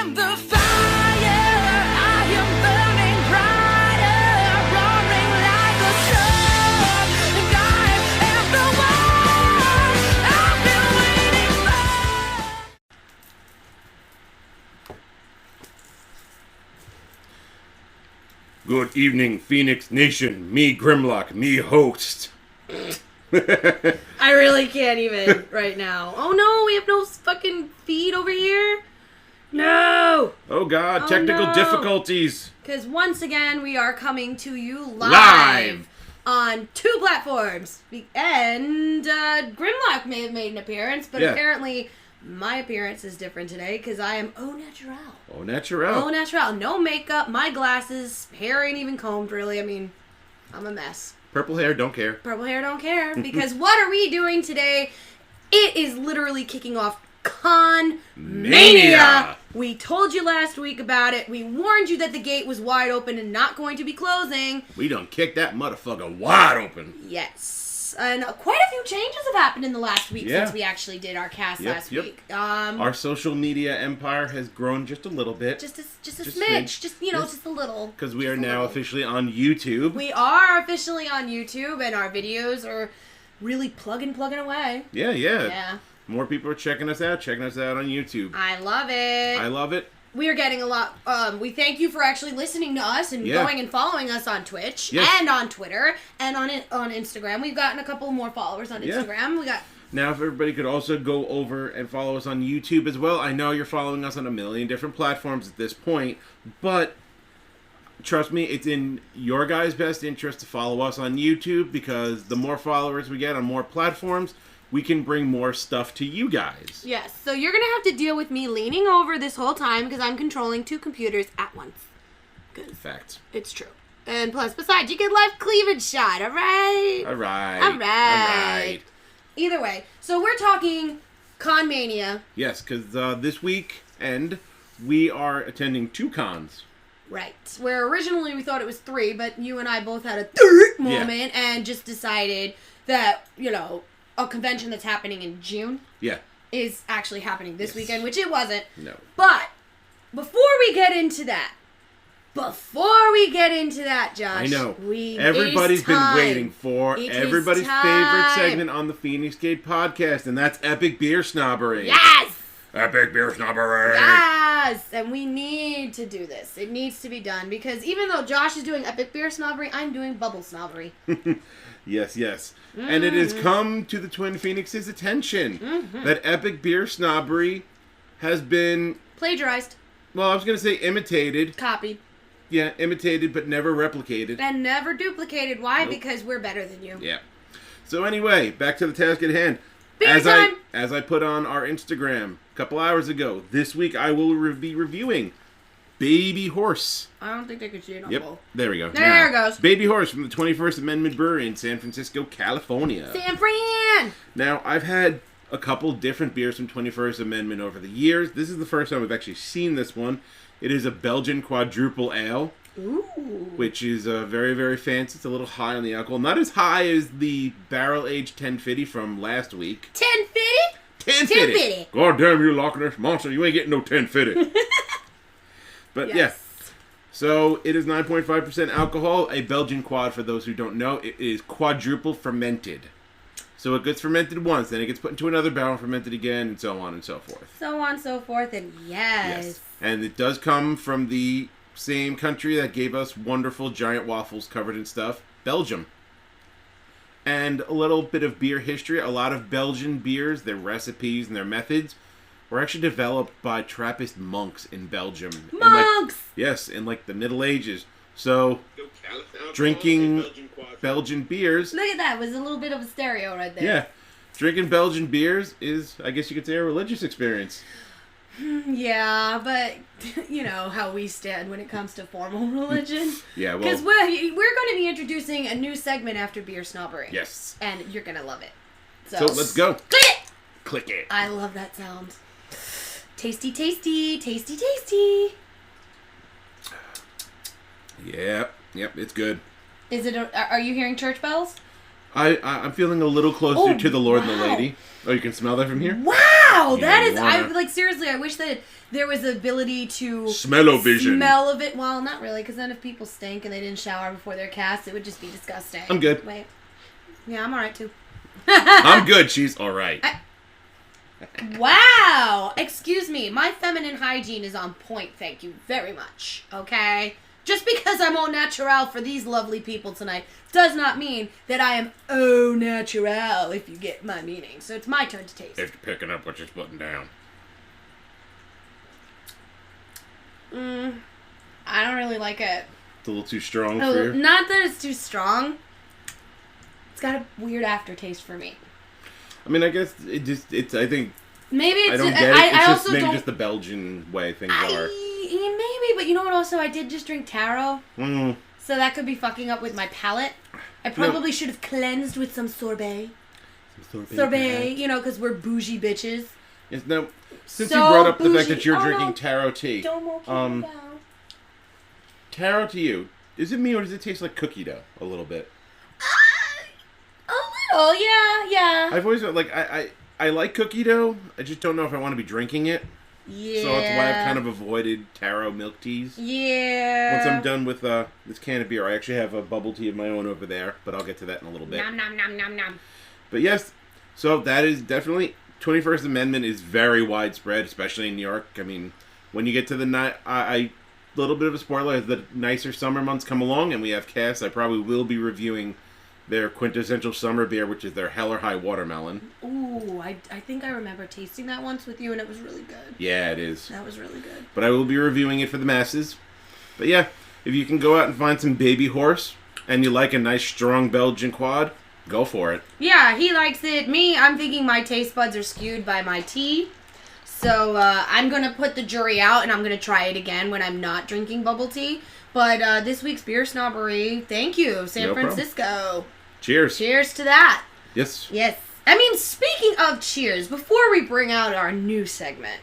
am the fire, I am burning brighter, roaring like a storm, and I am the one I've been waiting for. Good evening, Phoenix Nation. Me, Grimlock, me, host. I really can't even right now. Oh no, we have no fucking feed over here. No. Oh God, technical difficulties. Because once again, we are coming to you live on 2 platforms. And Grimlock may have made an appearance, but apparently my appearance is different today because I am au naturel. Au naturel. Au naturel. No makeup, my glasses, hair ain't even combed really. I mean, I'm a mess. Purple hair, don't care. Purple hair, don't care. Because what are we doing today? It is literally kicking off Con-Mania. We told you last week about it. We warned you that the gate was wide open and not going to be closing. We done kicked that motherfucker wide open. Yes. And quite a few changes have happened in the last week since we actually did our cast last week. Our social media empire has grown just a little bit. Just a smidge. Just, just a little. Because we are now officially on YouTube. We are officially on YouTube, and our videos are really plugging away. Yeah. More people are checking us out on YouTube. I love it. We are getting a lot. We thank you for actually listening to us and going and following us on Twitch and on Twitter and on Instagram. We've gotten a couple more followers on Instagram. We got. Now, if everybody could also go over and follow us on YouTube as well. I know you're following us on a million different platforms at this point, but trust me, it's in your guys' best interest to follow us on YouTube because the more followers we get on more platforms, we can bring more stuff to you guys. Yes, so you're going to have to deal with me leaning over this whole time because I'm controlling 2 computers at once. Good. Fact. It's true. And plus, besides, you get live cleavage shot, alright? Alright. Either way, so we're talking Con-Mania. Yes, because this weekend we are attending 2 cons. Right. Where originally we thought it was 3, but you and I both had a third moment and just decided that, a convention that's happening in June is actually happening this weekend, which it wasn't. No. But before we get into that, Josh, I know everybody's been waiting for everybody's favorite segment on the Phoenix Gate podcast, and that's Epic Beer Snobbery. Yes! Epic Beer Snobbery. Yes! And we need to do this. It needs to be done because even though Josh is doing Epic Beer Snobbery, I'm doing Bubble Snobbery. Yes. Mm-hmm. And it has come to the Twin Feinics' attention that Epic Beer Snobbery has been plagiarized. Well, I was going to say imitated. Copied. Yeah, imitated but never replicated. And never duplicated. Why? Nope. Because we're better than you. Yeah. So anyway, back to the task at hand. As I put on our Instagram a couple hours ago, this week I will be reviewing Baby Horse. I don't think they could see it on both. There we go. There it goes. Baby Horse from the 21st Amendment Brewery in San Francisco, California. San Fran! Now, I've had a couple different beers from 21st Amendment over the years. This is the first time we've actually seen this one. It is a Belgian quadruple ale. Ooh. Which is very, very fancy. It's a little high on the alcohol. Not as high as the barrel-aged 1050 from last week. 1050? 1050! God damn you, Loch Ness Monster. You ain't getting no 1050. But so it is 9.5% alcohol. A Belgian quad, for those who don't know, it is quadruple fermented. So it gets fermented once, then it gets put into another barrel, fermented again, and so on and so forth. So on and so forth, and yes. And it does come from the same country that gave us wonderful giant waffles covered in stuff, Belgium. And a little bit of beer history. A lot of Belgian beers, their recipes and their methods, were actually developed by Trappist monks in Belgium. Monks! In the Middle Ages. So, drinking Belgian beers... Look at that. It was a little bit of a stereo right there. Yeah. Drinking Belgian beers is, I guess you could say, a religious experience. Yeah, but you know how we stand when it comes to formal religion. Yeah, well... Because we're going to be introducing a new segment after Beer Snobbery. Yes. And you're going to love it. So let's go. Click it! Click it. I love that sound. Tasty, tasty, tasty, tasty. Yep, it's good. Is it? Are you hearing church bells? I'm feeling a little closer to the Lord and the Lady. Oh, you can smell that from here? Wow! Wow, You that know, is... you I wanna- like, seriously, I wish that there was the ability to... Smell-o-vision. Smell of it. Well, not really, because then if people stink and they didn't shower before their cast, it would just be disgusting. I'm good. Wait. Yeah, I'm alright, too. I'm good. She's all right. Wow! Excuse me, my feminine hygiene is on point, thank you very much, okay? Just because I'm au naturel for these lovely people tonight does not mean that I am au naturel, if you get my meaning. So it's my turn to taste. If you're picking up what you're putting down. I don't really like it. It's a little too strong for you. Not that it's too strong. It's got a weird aftertaste for me. I mean, I guess it's, I think, Maybe it's... I don't get it. It's I just also maybe don't... just the Belgian way things are. Maybe, but you know what also? I did just drink taro. Mm. So that could be fucking up with my palate. I probably should have cleansed with some sorbet. Sorbet, you know, because we're bougie bitches. Yes, now, since So you brought up the fact bougie. that you're Oh, drinking no. taro tea, Don't walk down. taro to you, is it me or does it taste like cookie dough a little bit? A little, yeah. I've always like I like cookie dough. I just don't know if I want to be drinking it. Yeah. So that's why I've kind of avoided taro milk teas. Yeah. Once I'm done with this can of beer, I actually have a bubble tea of my own over there, but I'll get to that in a little bit. Nom nom nom nom nom. But yes, so that is definitely 21st Amendment is very widespread, especially in New York. I mean, when you get to the night, I little bit of a spoiler as the nicer summer months come along, and we have casts. I probably will be reviewing their quintessential summer beer, which is their Hell or High Watermelon. Ooh, I think I remember tasting that once with you, and it was really good. Yeah, it is. That was really good. But I will be reviewing it for the masses. But yeah, if you can go out and find some baby horse, and you like a nice strong Belgian quad, go for it. Yeah, he likes it. Me, I'm thinking my taste buds are skewed by my tea. So I'm going to put the jury out, and I'm going to try it again when I'm not drinking bubble tea. But this week's Beer Snobbery, thank you, San No problem. Francisco. Cheers. Cheers to that. Yes. Yes. I mean, speaking of cheers, before we bring out our new segment,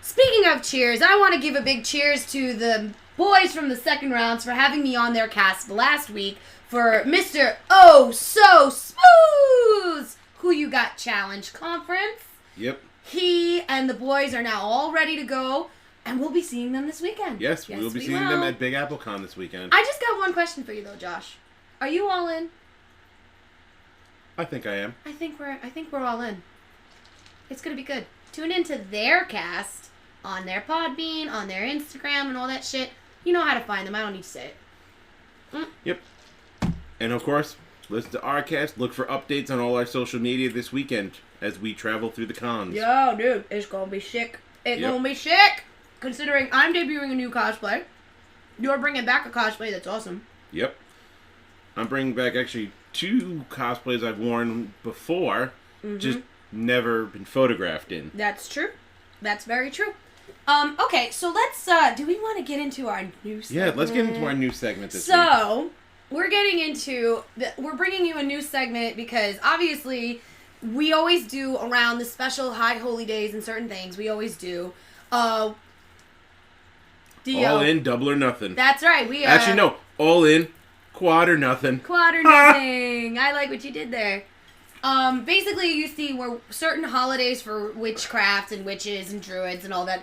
speaking of cheers, I want to give a big cheers to the boys from the second rounds for having me on their cast last week for Mr. Oh So Smooth Who You Got Challenge Conference. Yep. He and the boys are now all ready to go, and we'll be seeing them this weekend. Yes, we'll be seeing them at Big Apple Con this weekend. I just got one question for you though, Josh. Are you all in? I think I am. I think we're all in. It's gonna be good. Tune into their cast on their Podbean, on their Instagram, and all that shit. You know how to find them. I don't need to say it. Yep. And of course, listen to our cast. Look for updates on all our social media this weekend as we travel through the cons. Yo, dude, it's gonna be sick. It's Yep. gonna be sick. Considering I'm debuting a new cosplay, you're bringing back a cosplay that's awesome. Yep. I'm bringing back actually 2 cosplays I've worn before, just never been photographed in. That's true. That's very true. Okay, so let's, do we want to get into our new segment? Yeah, let's get into our new segment this week. So, we're getting into, we're bringing you a new segment because obviously we always do around the special high holy days and certain things, we always do, all in, double or nothing. That's right, we are. Actually, no, all in, quad or nothing. Quad or nothing. I like what you did there. Basically, you see where certain holidays for witchcraft and witches and druids and all that,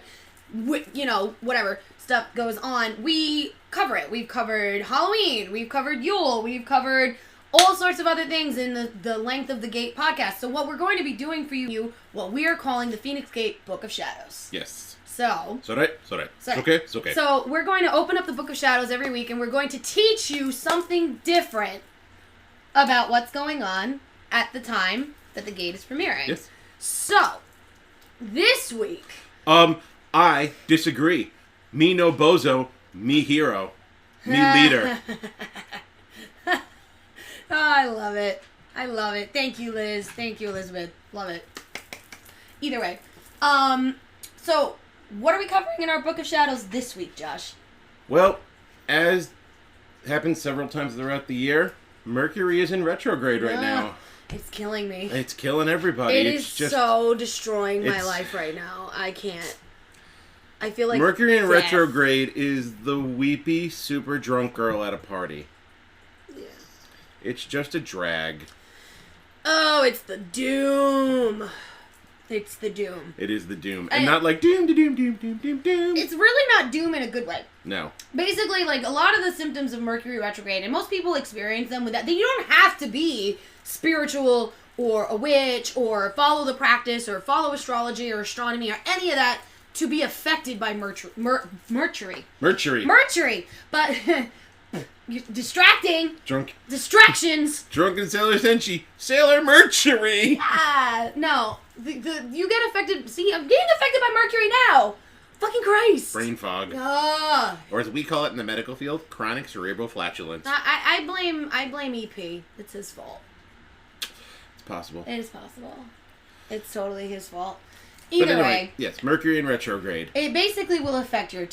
you know, whatever stuff goes on, we cover it. We've covered Halloween. We've covered Yule. We've covered all sorts of other things in the Length of the Gate podcast. So what we're going to be doing for you, what we are calling the Phoenix Gate Book of Shadows. Yes. So. It's alright. It's alright. It's okay. It's okay. So we're going to open up the Book of Shadows every week, and we're going to teach you something different about what's going on at the time that the gate is premiering. Yes. So, this week. I disagree. Me no bozo, me hero. Me leader. Oh, I love it. I love it. Thank you, Liz. Thank you, Elizabeth. Love it. Either way. So, what are we covering in our Book of Shadows this week, Josh? Well, as happens several times throughout the year, Mercury is in retrograde right now. It's killing me. It's killing everybody. It It's is just so destroying my it's- life right now. I can't. I feel like Mercury in death. retrograde is the weepy, super drunk girl at a party. Yeah. It's just a drag. Oh, it's the doom. It's the doom. It is the doom. And not like doom, doom, doom, doom, doom, doom. It's really not doom in a good way. No. Basically, like, a lot of the symptoms of Mercury retrograde, and most people experience them with that. You don't have to be spiritual or a witch or follow the practice or follow astrology or astronomy or any of that to be affected by Mercury. But distracting. Distractions. Drunken Sailor Senshi. Sailor Mercury. No. You get affected. See, I'm getting affected by Mercury now. Fucking Christ. Brain fog. Or as we call it in the medical field, chronic cerebral flatulence. I blame EP. It's his fault. It's possible. It is possible. It's totally his fault. But anyway, way, yes, Mercury in retrograde. It basically will affect your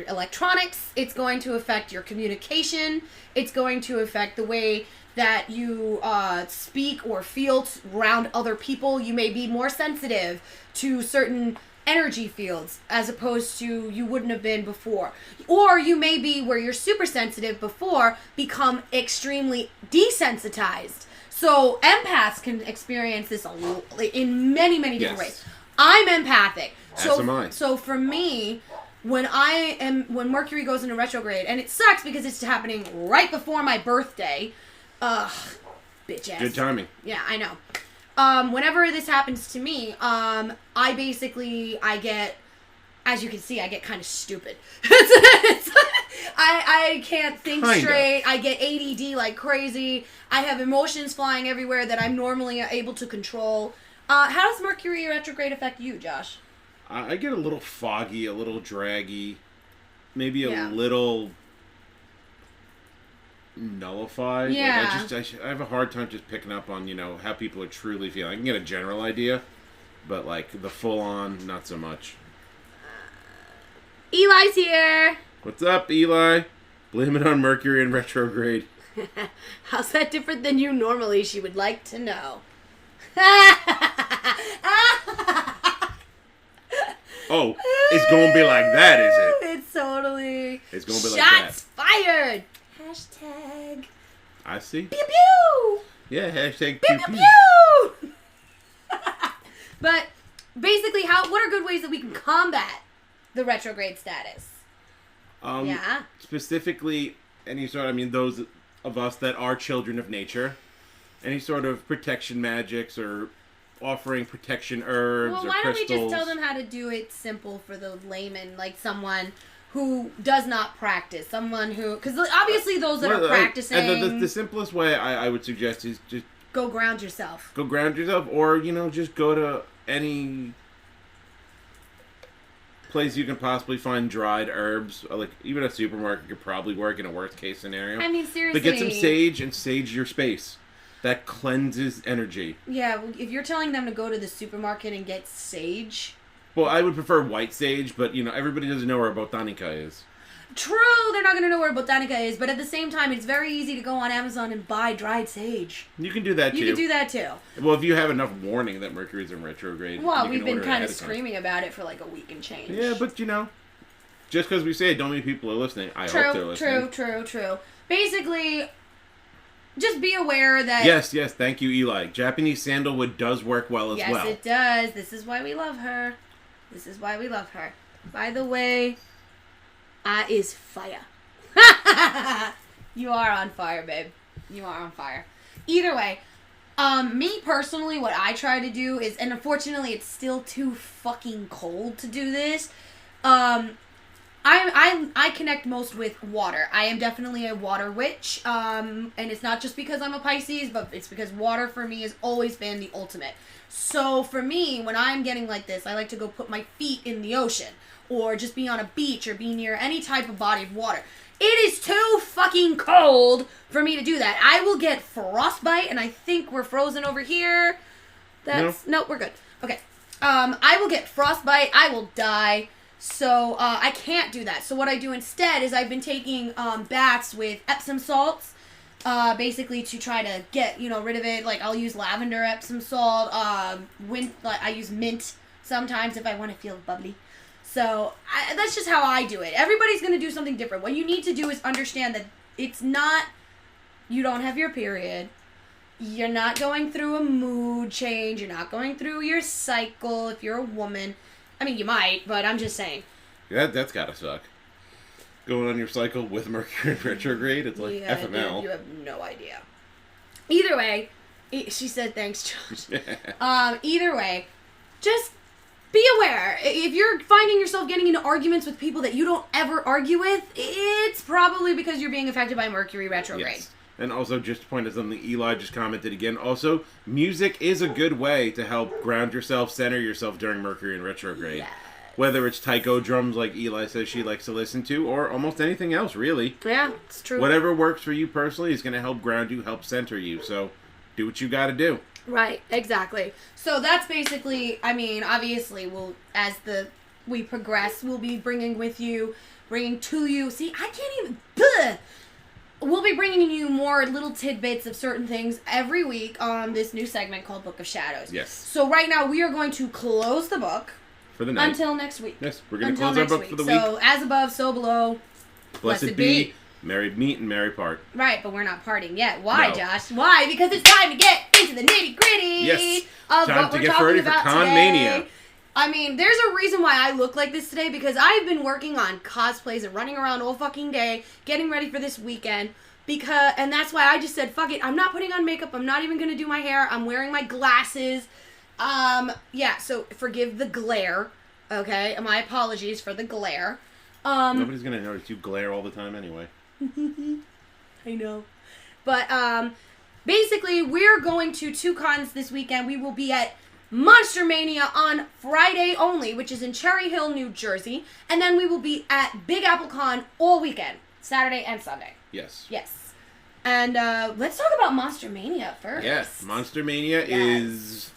electronics. It's going to affect your communication. It's going to affect the way that you speak or feel around other people. You may be more sensitive to certain energy fields as opposed to you wouldn't have been before. Or you may be where you're super sensitive before, become extremely desensitized. So empaths can experience this in many, many different ways. I'm empathic. So for me, when Mercury goes into retrograde, and it sucks because it's happening right before my birthday. Bitch ass. Good timing. Yeah, I know. Whenever this happens to me, I get, as you can see, I get kind of stupid. I can't think straight. I get ADD like crazy. I have emotions flying everywhere that I'm normally able to control. How does Mercury retrograde affect you, Josh? I get a little foggy, a little draggy, maybe a little nullified. Yeah. Like I have a hard time just picking up on, how people are truly feeling. I can get a general idea, but like the full on, not so much. Eli's here. What's up, Eli? Blame it on Mercury in retrograde. How's that different than you normally? She would like to know. Oh, it's gonna be like that, is it? It's totally. It's gonna be like that. Shots fired. Hashtag. I see. Pew pew. Yeah, hashtag pew pew pew. Pew. But basically, what are good ways that we can combat the retrograde status? Specifically, any sort. Those of us that are children of nature. Any sort of protection magics or offering protection herbs or crystals. Well, why don't we just tell them how to do it simple for the layman, like someone who does not practice, someone who... Because obviously those that are practicing... The simplest way I would suggest is just... Go ground yourself. Go ground yourself, or, just go to any place you can possibly find dried herbs. Like, even a supermarket could probably work in a worst case scenario. Seriously. But get some sage and sage your space. That cleanses energy. Yeah, if you're telling them to go to the supermarket and get sage... Well, I would prefer white sage, but, everybody doesn't know where botanica is. True, they're not going to know where botanica is, but at the same time, it's very easy to go on Amazon and buy dried sage. You can do that, too. You can do that, too. Well, if you have enough warning that Mercury's in retrograde... Well, we've been kind of screaming about it for like a week and change. Yeah, but, just because we say it, don't mean people are listening. I hope they're listening. True. Basically... Just be aware that... Yes, thank you, Eli. Japanese sandalwood does work well as well. Yes, it does. This is why we love her. By the way, is fire. You are on fire, babe. You are on fire. Either way, me personally, what I try to do is... And unfortunately, it's still too fucking cold to do this. I connect most with water. I am definitely a water witch, and it's not just because I'm a Pisces, but it's because water for me has always been the ultimate. So for me, when I'm getting like this, I like to go put my feet in the ocean, or just be on a beach, or be near any type of body of water. It is too fucking cold for me to do that. I will get frostbite, and I think we're frozen over here. No, we're good. Okay. I will get frostbite. I will die. So, I can't do that. So what I do instead is I've been taking, baths with Epsom salts, basically to try to get, rid of it. Like, I'll use lavender Epsom salt, I use mint sometimes if I want to feel bubbly. So, that's just how I do it. Everybody's going to do something different. What you need to do is understand that it's not, you don't have your period. You're not going through a mood change. You're not going through your cycle if you're a woman. I mean, you might, but I'm just saying. That's gotta suck. Going on your cycle with Mercury in retrograde, it's like FML. You have no idea. Either way, she said thanks, Josh. Either way, just be aware. If you're finding yourself getting into arguments with people that you don't ever argue with, it's probably because you're being affected by Mercury retrograde. Yes. And also, just to point out something Eli just commented again, also, music is a good way to help ground yourself, center yourself during Mercury in retrograde. Yes. Whether it's taiko drums like Eli says she likes to listen to, or almost anything else, really. Yeah, it's true. Whatever works for you personally is going to help ground you, help center you. So, do what you got to do. Right, exactly. So that's basically, I mean, obviously, we progress, we'll be bringing to you, see, I can't even, we'll be bringing you more little tidbits of certain things every week on this new segment called Book of Shadows. Yes. So right now, we are going to close the book. For the night. Until next week. Yes, we're going to close our book for the week. So, as above, so below, blessed be. Married meet and merry part. Right, but we're not parting yet. Why, No. Josh? Why? Because it's time to get into the nitty-gritty Yes. of Time what to we're get talking ready for about Con-Mania. today. I mean, there's a reason why I look like this today, because I've been working on cosplays and running around all fucking day, getting ready for this weekend, and that's why I just said, fuck it, I'm not putting on makeup, I'm not even going to do my hair, I'm wearing my glasses. Yeah, so forgive the glare, okay? My apologies for the glare. Nobody's going to notice you glare all the time anyway. I know. But, basically, we're going to 2 cons this weekend. We will be at Monster Mania on Friday only, which is in Cherry Hill, New Jersey. And then we will be at Big Apple Con all weekend, Saturday and Sunday. Yes. Yes. And, let's talk about Monster Mania first. Yes, Monster Mania is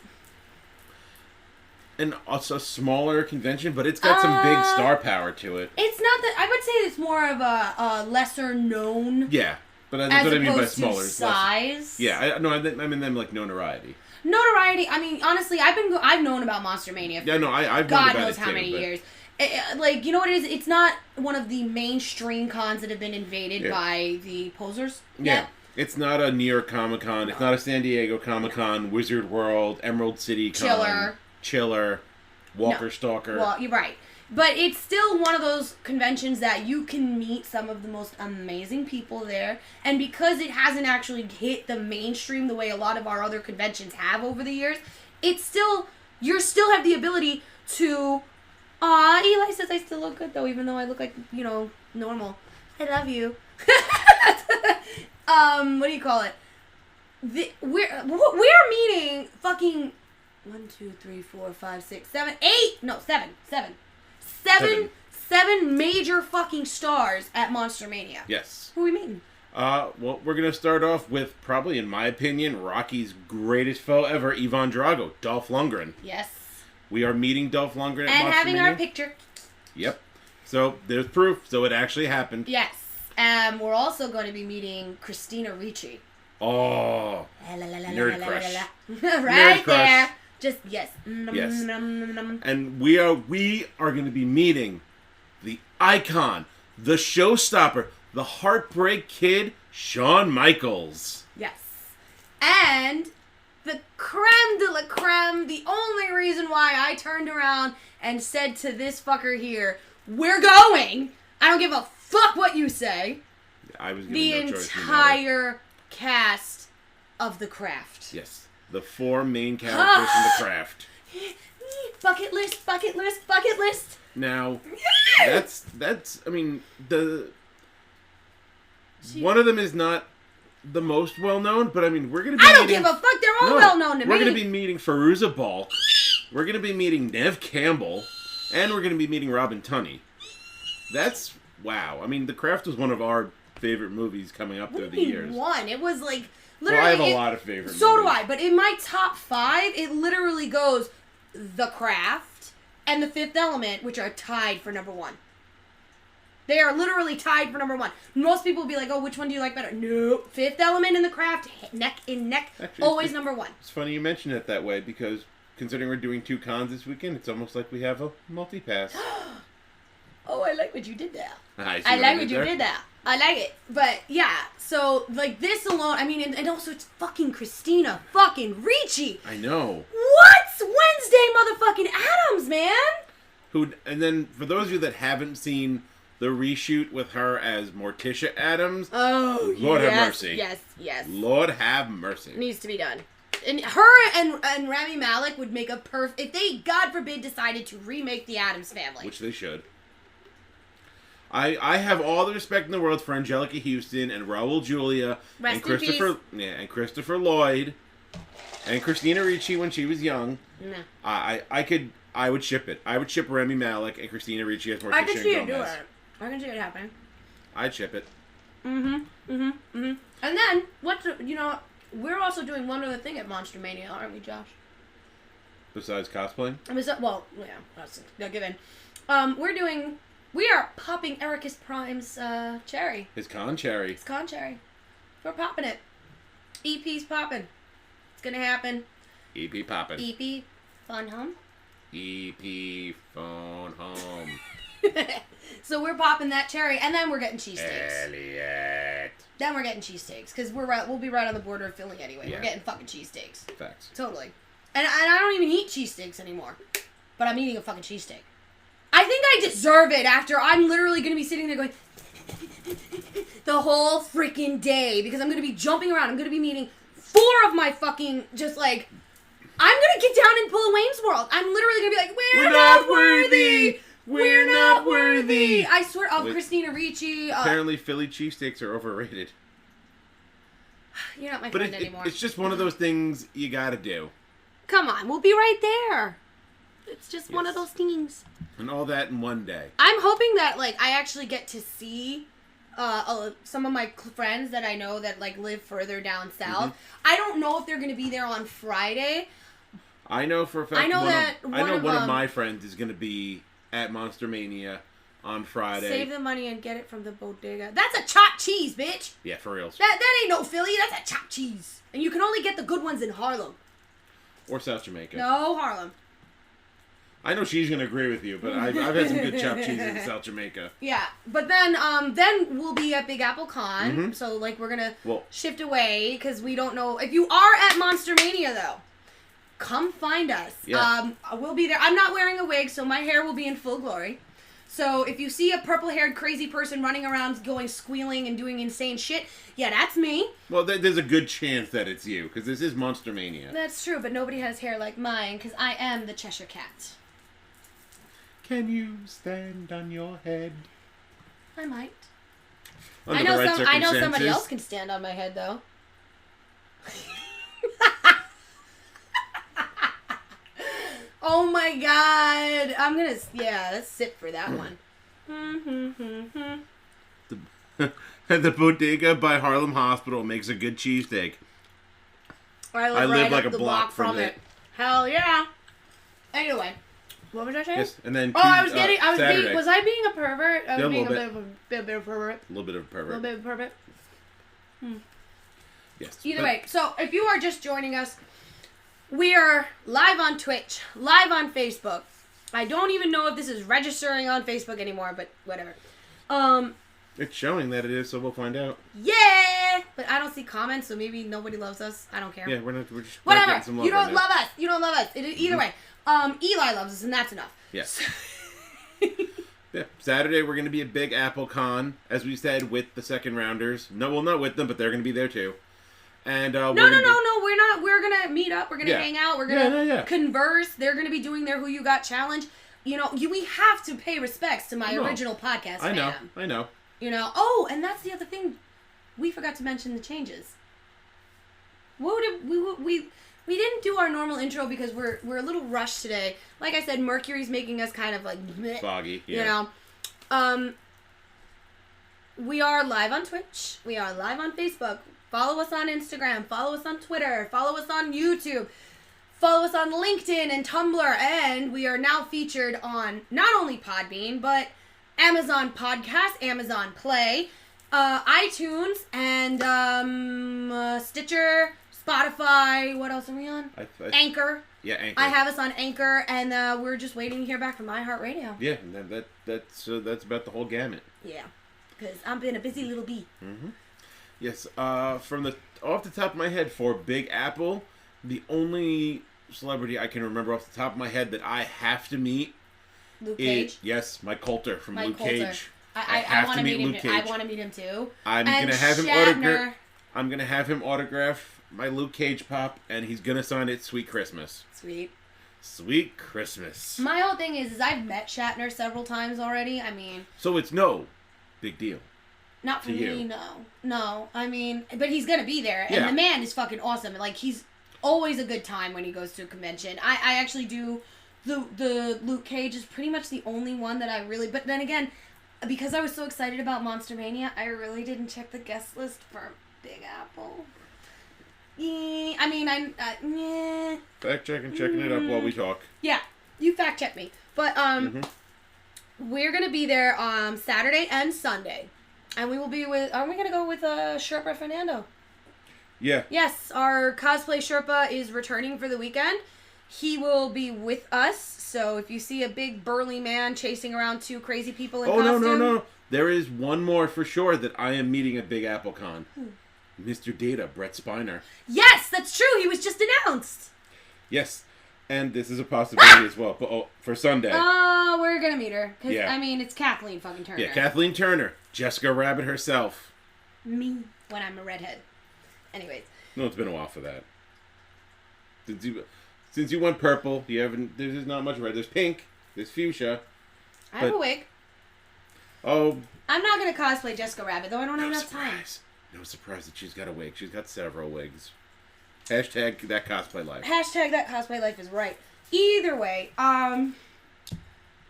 a smaller convention, but it's got some big star power to it. It's not that, I would say it's more of a lesser known. Yeah. But that's what I mean by smaller. To size. Yeah, I mean them like notoriety. Notoriety. I mean, honestly, I've known about Monster Mania for I've known God about knows it how too, many but... years. Like, you know what it is? It's not one of the mainstream cons that have been invaded by the posers. Yeah. Yet. It's not a New York Comic Con. It's not a San Diego Comic Con, Wizard World, Emerald City Con, Chiller, Walker Stalker. Well, you're right. But it's still one of those conventions that you can meet some of the most amazing people there. And because it hasn't actually hit the mainstream the way a lot of our other conventions have over the years, you still have the ability to... Eli says I still look good though, even though I look like, normal. I love you. What do you call it? We're meeting fucking 1, 2, 3, 4, 5, 6, 7, 8. No, 7. Seven major fucking stars at Monster Mania. Yes. Who are we meeting? Well, we're going to start off with, probably, in my opinion, Rocky's greatest foe ever, Ivan Drago, Dolph Lundgren. Yes. We are meeting Dolph Lundgren at and Monster having Mania. our picture. Yep. So, there's proof. So, it actually happened. Yes. We're also going to be meeting Christina Ricci. Oh. Nerd crush. Right Nerd there. crush. Just, yes. Yes. And we are going to be meeting the icon, the showstopper, the Heartbreak Kid, Shawn Michaels. Yes. And the creme de la creme, the only reason why I turned around and said to this fucker here, we're going. I don't give a fuck what you say. I was the given no choice. The entire cast of The Craft. Yes. The 4 main characters from The Craft. Bucket list, bucket list, bucket list. Now, that's I mean, one of them is not the most well-known, but I mean, we're going to be I don't give a fuck, they're all well-known to me. We're going to be meeting Fairuza Balk, we're going to be meeting Nev Campbell, and we're going to be meeting Robin Tunney. That's, wow. I mean, The Craft was one of our favorite movies coming up through the years. One. It was like, literally... Well, I have a lot of favorite movies. So do I, but in my top 5, it literally goes The Craft and The Fifth Element, which are tied for number 1. They are literally tied for number 1. Most people will be like, oh, which one do you like better? No. Fifth Element and The Craft, neck in neck, actually, always number 1. It's funny you mention it that way, because considering we're doing 2 cons this weekend, it's almost like we have a multi-pass. Oh, I like what you did there. I like what you did there. I like it. But, yeah. So, like, this alone, I mean, and also it's fucking Christina fucking Ricci. I know. What's Wednesday motherfucking Addams, man? And then, for those of you that haven't seen the reshoot with her as Morticia Addams, Lord have mercy. Yes. Lord have mercy. It needs to be done. And her and Rami Malek would make a perfect... If they, God forbid, decided to remake the Addams Family. Which they should. I have all the respect in the world for Angelica Houston and Raul Julia and Christopher Lloyd and Christina Ricci when she was young. No. I would ship it. I would ship Rami Malek and Christina Ricci as Morticia I can see it Gomez. do it. I can see it happening. I'd ship it. And then, we're also doing one other thing at Monster Mania, aren't we, Josh? Besides cosplaying? That's a given. We are popping Ericus Prime's cherry. His con cherry. His con cherry. We're popping it. EP's popping. It's gonna happen. EP popping. EP Fun Home. EP Phone Home. So we're popping that cherry, and then we're getting cheesesteaks. Elliot. Then we're getting cheesesteaks, because we'll be right on the border of Philly anyway. Yeah. We're getting fucking cheesesteaks. Facts. Totally. And I don't even eat cheesesteaks anymore. But I'm eating a fucking cheesesteak. I think I deserve it after I'm literally going to be sitting there going the whole freaking day, because I'm going to be jumping around. I'm going to be meeting 4 of my fucking, just like, I'm going to get down and pull a Wayne's World. I'm literally going to be like, we're not worthy. We're not worthy. I swear, Christina Ricci. Apparently, Philly cheesesteaks are overrated. You're not my friend anymore. It's just one of those things you gotta do. Come on, we'll be right there. It's just one of those things. And all that in one day. I'm hoping that, like, I actually get to see some of my friends that I know that, like, live further down south. Mm-hmm. I don't know if they're going to be there on Friday. I know for a fact one of my friends is going to be at Monster Mania on Friday. Save the money and get it from the bodega. That's a chopped cheese, bitch. Yeah, for real. That ain't no Philly. That's a chopped cheese. And you can only get the good ones in Harlem. Or South Jamaica. No, Harlem. I know she's going to agree with you, but I've had some good chopped cheeses in South Jamaica. Yeah, but then we'll be at Big Apple Con, mm-hmm. So, like, we're going to shift away, because we don't know. If you are at Monster Mania, though, come find us. Yeah. We'll be there. I'm not wearing a wig, so my hair will be in full glory. So, if you see a purple-haired crazy person running around going squealing and doing insane shit, yeah, that's me. Well, there's a good chance that it's you, because this is Monster Mania. That's true, but nobody has hair like mine, because I am the Cheshire Cat. Can you stand on your head? I might. I know somebody else can stand on my head, though. Oh my god. Let's sit for that one. The bodega by Harlem Hospital makes a good cheesesteak. I live like a block from it. Hell yeah. Anyway. What was I saying? Yes, and then was I being a pervert? I was being a bit of a pervert. A little bit of a pervert. Yes. Either way, so if you are just joining us, we are live on Twitch, live on Facebook. I don't even know if this is registering on Facebook anymore, but whatever. It's showing that it is, so we'll find out. Yeah! But I don't see comments, so maybe nobody loves us. I don't care. Yeah, we're just whatever. Getting some love You don't right love us. You don't love us. Either way. Eli loves us, and that's enough. Yes. Yeah. Saturday, we're going to be at Big Apple Con, as we said, with the second rounders. No, well, not with them, but they're going to be there too. And No, we're not. We're going to meet up. We're going to hang out. We're going to converse. They're going to be doing their Who You Got challenge. You know, we have to pay respects to my original podcast I know. You know. And that's the other thing. We forgot to mention the changes. We didn't do our normal intro because we're a little rushed today. Like I said, Mercury's making us kind of like bleh, foggy. Yeah. You know. We are live on Twitch. We are live on Facebook. Follow us on Instagram. Follow us on Twitter. Follow us on YouTube. Follow us on LinkedIn and Tumblr. And we are now featured on not only Podbean, but Amazon Podcast, Amazon Play, iTunes, and Stitcher, Spotify. What else are we on? Anchor. Yeah, Anchor. I have us on Anchor, and we're just waiting to hear back from iHeartRadio. Yeah, that's about the whole gamut. Yeah. because I'm been a busy little bee. Yes, off the top of my head for Big Apple, the only celebrity I can remember off the top of my head that I have to meet Luke Cage? Yes, Mike Coulter from Mike Luke Coulter. Cage. I want to meet Luke him. Cage. I want to meet him too. I'm And gonna have him Shatner. I'm gonna have him autograph my Luke Cage pop, and he's gonna sign it "Sweet Christmas." Sweet. Sweet Christmas. My whole thing is I've met Shatner several times already. I mean, So it's no big deal. not for To me, you. no. I mean, but he's gonna be there, and Yeah. the man is fucking awesome. Like he's always a good time when he goes to a convention. I actually do. The Luke Cage is pretty much the only one that I really. But then again, because I was so excited about Monster Mania, I really didn't check the guest list for Big Apple. Yeah, I mean, yeah. Fact checking it up while we talk. Yeah, you fact check me. But we're gonna be there Saturday and Sunday, and we will be with. Are we gonna go with Sherpa Fernando? Yeah. Yes, our cosplay Sherpa is returning for the weekend. He will be with us. So if you see a big burly man chasing around two crazy people in costume, no. There is one more for sure that I am meeting at Big Apple Con. Mr. Data, Brett Spiner. Yes, that's true. He was just announced. Yes, and this is a possibility as well. But for Sunday. Oh, we're gonna meet her. Cause Yeah. I mean, it's Kathleen fucking Turner. Yeah, Kathleen Turner, Jessica Rabbit herself. Me when I'm a redhead. Anyways. No, it's been a while for that. Since you went purple, you haven't. There's not much red. There's pink. There's fuchsia. I have a wig. Oh. I'm not gonna cosplay Jessica Rabbit though. I don't have No enough time. surprise. No surprise that she's got a wig. She's got several wigs. Hashtag that cosplay life. Hashtag that cosplay life is right. Either way,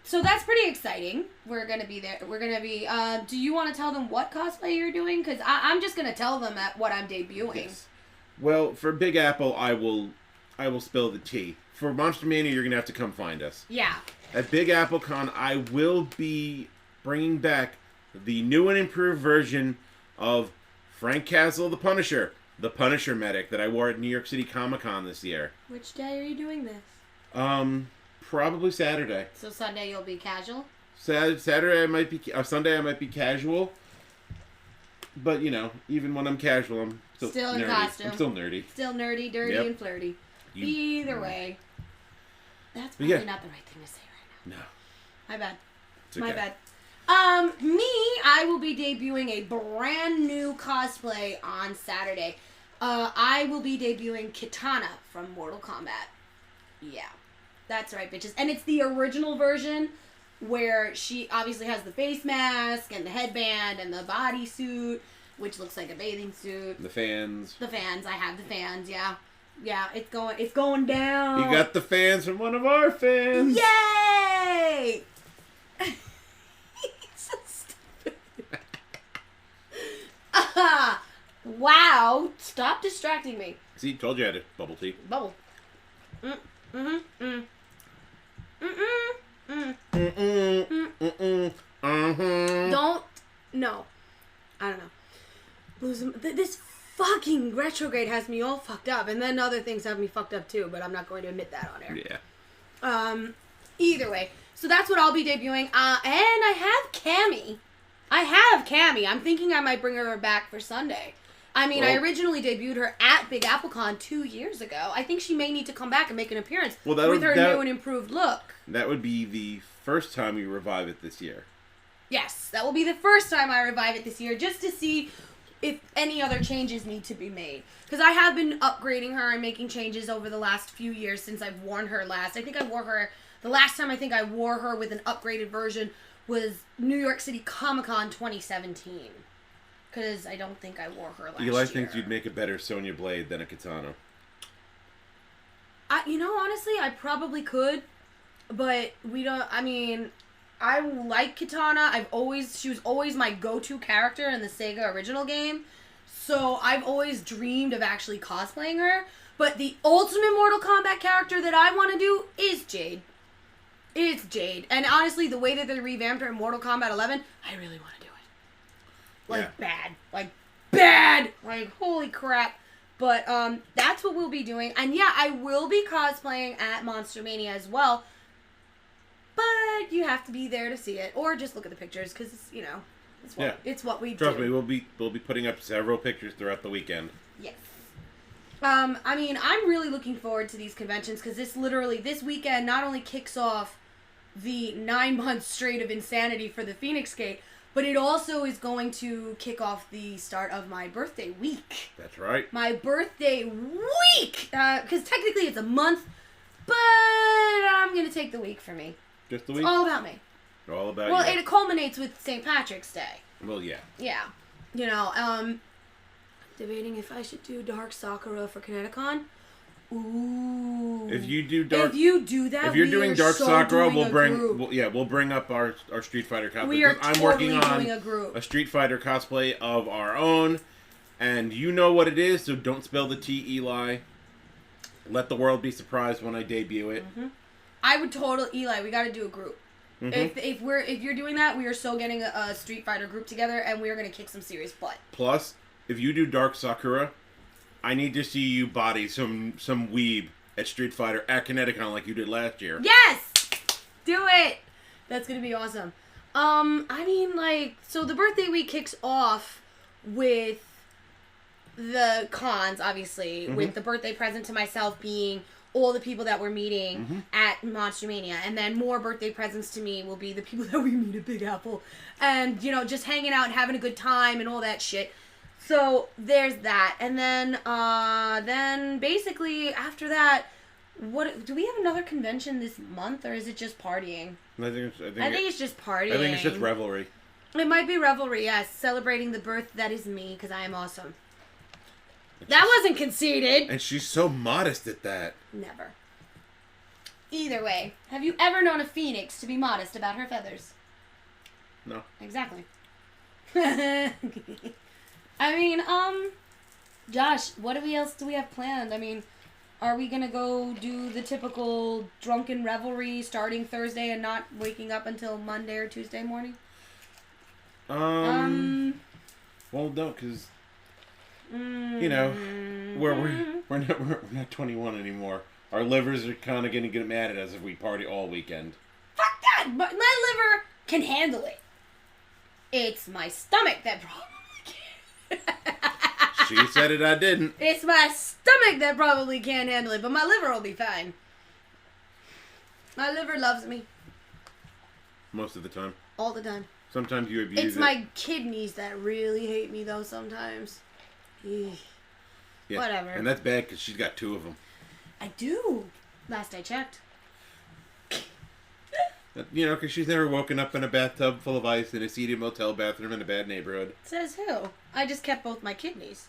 so that's pretty exciting. We're gonna be there. We're gonna be. Do you want to tell them what cosplay you're doing? Because I'm just gonna tell them at what I'm debuting. Yes. Well, for Big Apple, I will spill the tea. For Monster Mania, you're gonna have to come find us. Yeah. At Big Apple Con, I will be bringing back the new and improved version of Frank Castle, the Punisher medic that I wore at New York City Comic Con this year. Which day are you doing this? Probably Saturday. So Sunday you'll be casual. Saturday I might be. Sunday I might be casual. But you know, even when I'm casual, I'm still in nerdy. costume. I'm still nerdy. Still nerdy, dirty, Yep. and flirty. You- Either way, that's But probably yeah. not the right thing to say right now. No. My bad. It's okay. My bad. I will be debuting a brand new cosplay on Saturday. I will be debuting Kitana from Mortal Kombat. Yeah. That's right, bitches. And it's the original version where she obviously has the face mask and the headband and the bodysuit, which looks like a bathing suit. The fans. The fans. I have the fans, yeah. Yeah, it's going down. You got the fans from one of our fans. Yay! So stupid. Wow. Stop distracting me. See, told you I had a bubble tea. Bubble. Mm-mm. Don't. No. I don't know. Losing. This fucking retrograde has me all fucked up. And then other things have me fucked up too. But I'm not going to admit that on air. Yeah. Either way. So that's what I'll be debuting. And I have Cammy. I'm thinking I might bring her back for Sunday. I mean, I originally debuted her at Big Apple Con 2 years ago. I think she may need to come back and make an appearance with her new and improved look. That would be the first time you revive it this year. Yes, that will be the first time I revive it this year, just to see if any other changes need to be made. Because I have been upgrading her and making changes over the last few years since I've worn her last. I think I wore her, the last time I think I wore her with an upgraded version was New York City Comic Con 2017. Because I don't think I wore her last year. Eli thinks you'd make a better Sonya Blade than a Katana. Honestly, I probably could. But I like Katana. She was always my go-to character in the Sega original game. So I've always dreamed of actually cosplaying her. But the ultimate Mortal Kombat character that I want to do is Jade. It's Jade. And honestly, the way that they revamped her in Mortal Kombat 11, I really want to do it. Bad. Bad! Like, holy crap. But, that's what we'll be doing. And yeah, I will be cosplaying at Monster Mania as well. But you have to be there to see it. Or just look at the pictures, because, It's what we do. Trust me, we'll be putting up several pictures throughout the weekend. Yes. I mean, I'm really looking forward to these conventions because this weekend not only kicks off the 9 months straight of insanity for the Phoenix Gate, but it also is going to kick off the start of my birthday week. That's right. My birthday week! Because technically it's a month, but I'm going to take the week for me. Just the week? It's all about me. All about you. Well, it culminates with St. Patrick's Day. Well, yeah. Yeah. You know, debating if I should do Dark Sakura for Kineticon. Ooh. If you do Dark... If you do that, if you're doing Dark Sakura, we'll bring up our Street Fighter cosplay. We are I'm totally working on doing a group. A Street Fighter cosplay of our own. And you know what it is, so don't spell the T, Eli. Let the world be surprised when I debut it. Mm-hmm. I would Eli, we gotta do a group. Mm-hmm. If you're doing that, we are so getting a Street Fighter group together, and we are gonna kick some serious butt. Plus, if you do Dark Sakura, I need to see you body some weeb at Street Fighter at Kineticon like you did last year. Yes! Do it! That's gonna be awesome. I mean, like, so the birthday week kicks off with the cons, obviously, with the birthday present to myself being all the people that we're meeting at Monster Mania. And then more birthday presents to me will be the people that we meet at Big Apple. And, you know, just hanging out and having a good time and all that shit. So, there's that. And then basically, after that, do we have another convention this month, or is it just partying? I think it's just partying. I think it's just revelry. It might be revelry, yes. Celebrating the birth that is me, because I am awesome. That wasn't conceited. And she's so modest at that. Never. Either way, have you ever known a phoenix to be modest about her feathers? No. Exactly. I mean, Josh, what else do we have planned? I mean, are we gonna go do the typical drunken revelry starting Thursday and not waking up until Monday or Tuesday morning? Well, no, because you know, we're not 21 anymore. Our livers are kind of gonna get mad at us if we party all weekend. Fuck that! But my liver can handle it. It's my stomach that probably can't. She said it, I didn't. It's my stomach that probably can't handle it, but my liver will be fine. My liver loves me. Most of the time. All the time. Sometimes you abuse it. It's my kidneys that really hate me, though, sometimes. Yeah, whatever. And that's bad because she's got 2 of them. I do. Last I checked. You know, because she's never woken up in a bathtub full of ice in a seedy motel bathroom in a bad neighborhood. Says who? I just kept both my kidneys.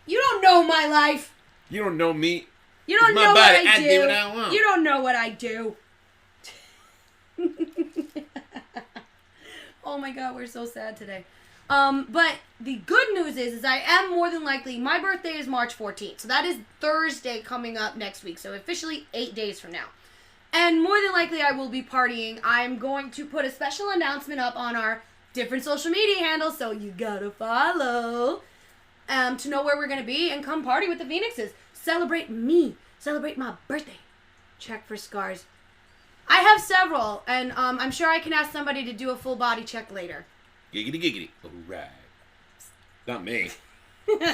You don't know my life. You don't know me. You don't know what I do. What I want. You don't know what I do. Oh my god, we're so sad today. But the good news is I am more than likely, my birthday is March 14th. So that is Thursday coming up next week. So officially 8 days from now. And more than likely I will be partying. I'm going to put a special announcement up on our different social media handles. So you gotta follow to know where we're going to be and come party with the Phoenixes. Celebrate me. Celebrate my birthday. Check for scars. I have several. And I'm sure I can ask somebody to do a full body check later. Giggity giggity. Alright. Not me.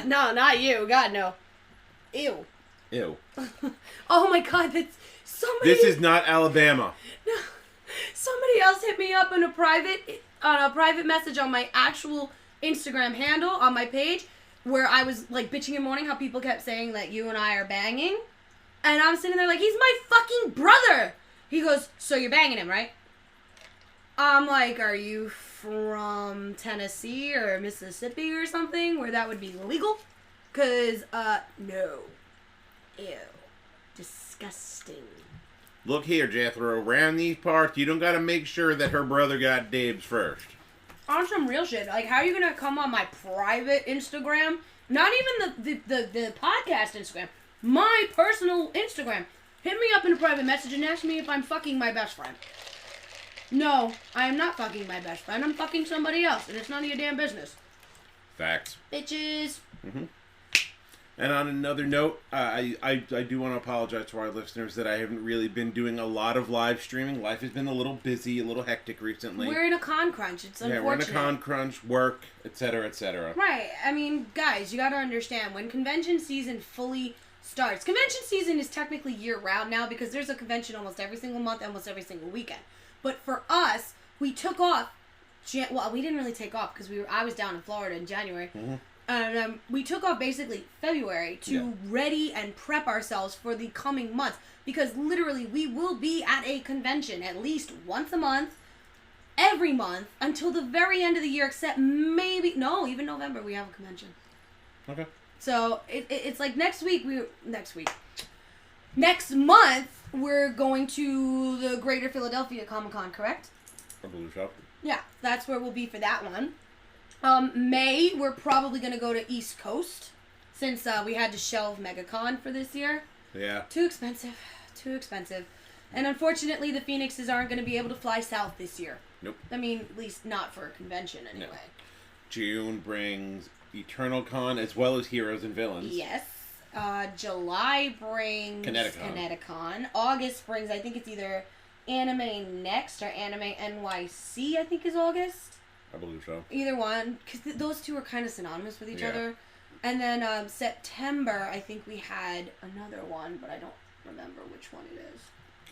No, not you. God, no. Ew. Ew. Oh my god, that's somebody. This is not Alabama. No. Somebody else hit me up on a private message on my actual Instagram handle on my page where I was like bitching and moaning how people kept saying that you and I are banging. And I'm sitting there like, he's my fucking brother. He goes, so you're banging him, right? I'm like, are you from Tennessee or Mississippi or something where that would be legal? Because, no. Ew. Disgusting. Look here, Jethro. Around these parts, you don't gotta make sure that her brother got dibs first. On some real shit. Like, how are you gonna come on my private Instagram? Not even the podcast Instagram. My personal Instagram. Hit me up in a private message and ask me if I'm fucking my best friend. No, I am not fucking my best friend. I'm fucking somebody else, and it's none of your damn business. Facts. Bitches. Mm-hmm. And on another note, I do want to apologize to our listeners that I haven't really been doing a lot of live streaming. Life has been a little busy, a little hectic recently. We're in a con crunch. It's unfortunate. Yeah, we're in a con crunch, work, etc., etc. Right. I mean, guys, you got to understand, when convention season fully starts, convention season is technically year-round now because there's a convention almost every single month, almost every single weekend. But for us, we took off, well, we didn't really take off because I was down in Florida in January. Mm-hmm. And we took off basically February to ready and prep ourselves for the coming months. Because literally, we will be at a convention at least once a month, every month, until the very end of the year, except maybe, no, even November we have a convention. Okay. So, it's like next month, we're going to the Greater Philadelphia Comic-Con, correct? I believe so. Yeah, that's where we'll be for that one. May, we're probably going to go to East Coast, since we had to shelve MegaCon for this year. Yeah. Too expensive. And unfortunately, the Phoenixes aren't going to be able to fly south this year. Nope. I mean, at least not for a convention, anyway. No. June brings Eternal Con as well as Heroes and Villains. Yes. July brings Kineticon. August brings, I think it's either Anime Next or Anime NYC, I think is August. I believe so. Either one, because those two are kind of synonymous with each other. And then September, I think we had another one, but I don't remember which one it is.